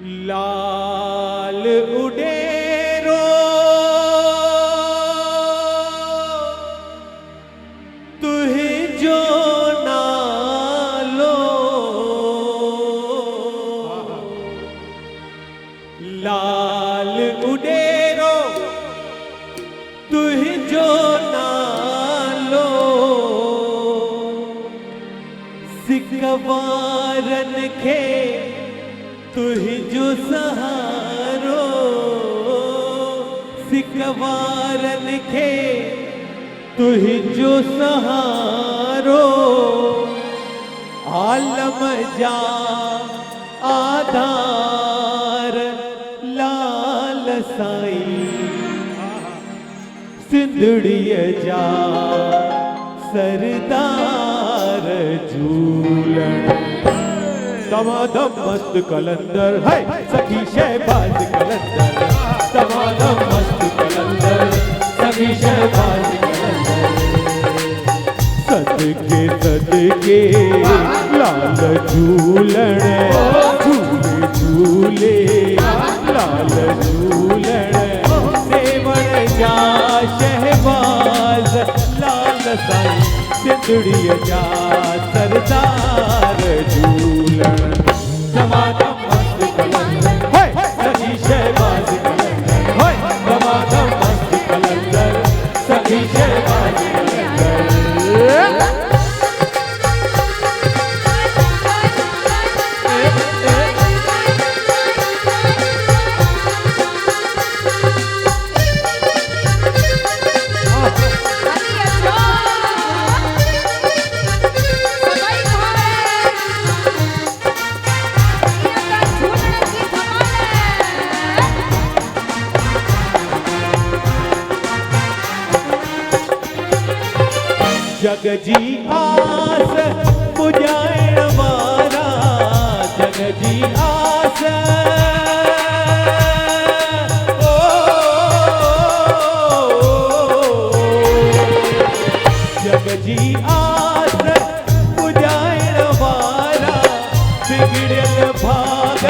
लाल उडेरो तुहे जो नालो, लाल उडेरो तुहे जो नालो, सिकवारन खे तुहि जो सहारो, सिकवारन खे तुहि जो सहारो, आलम जा आधार लाल साईं, सिंधड़ीअ जा सरदार झूलण। दमादम मस्त कलंदर है सखी शहबाज कलंदर, दमादम मस्त कलंदर सखी शहबाज कलंदर, सदके सदके लाल झूलण, झूले झूले लाल झूलण, सेवण जा शहबाज लाल साईं, सिंधड़ीअ जा सरदार झूलण। दमादम मस्त कलंदर है सखी शहबाज कलंदर, दमादम मस्त कलंदर सखी शहबाज कलंदर। जग जी आस पुजाइण वारा, जग जी आस ओ, जग जी आस पुजाइण वारा, बिगड़ल भाग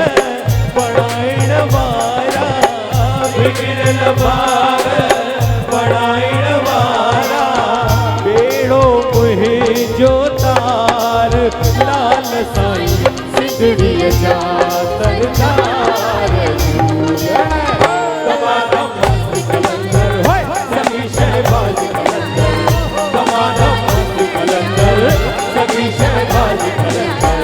बणाइण वारा, बिगड़ल भाग बणाइण वारा, जो तार लाल साईं, सिंधड़ीअ जा सरदार झूलण। दमादम मस्त कलंदर है सखी शहबाज कलंदर, दमादम मस्त कलंदर सखी शहबाज कलंदर।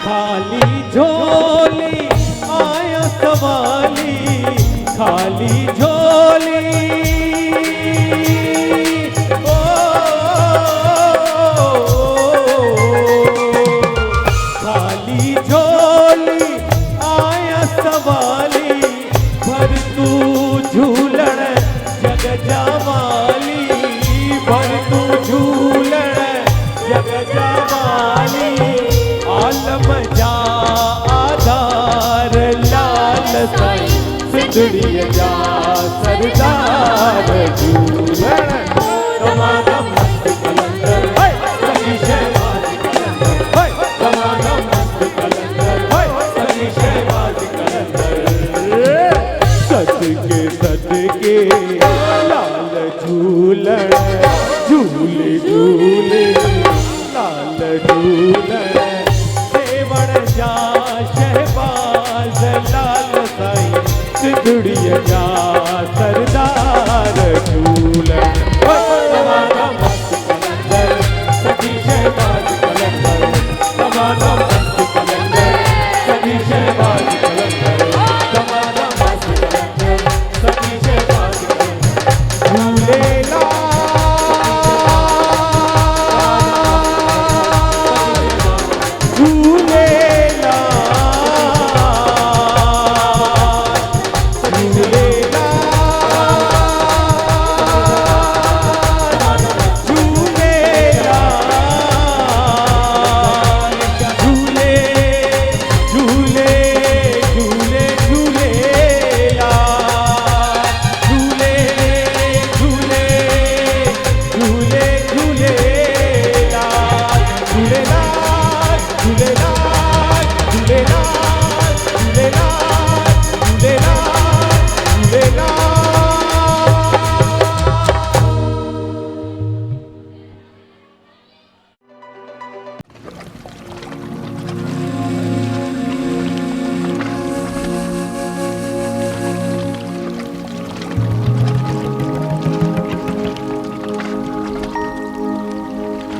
खाली झोली आया सवाली, खाली झोली ओ, खाली झोली आया सवाली, भर तू झूलण जग जमाली, भर तू झूलण जग जमाली, आलम जा आधार लाल साईं, सिंधड़ीअ जा सरदार झूलण। दमादम मस्त कलंदर है सखी शहबाज कलंदर, दमादम मस्त कलंदर है सखी शहबाज कलंदर, सदके सदके लाल झूलण, झूले झूले लाल झूलण, जा शहबाज लाल साईं, सिंधड़ीअ जा सरदार झूलण। दमादम मस्त कलंदर सखी शहबाज कलंदर, दमादम मस्त कलंदर सखी शहबाज कलंदर, दमादम मस्त कलंदर सखी शहबाज कलंदर। झूलेलाल झूलेलाल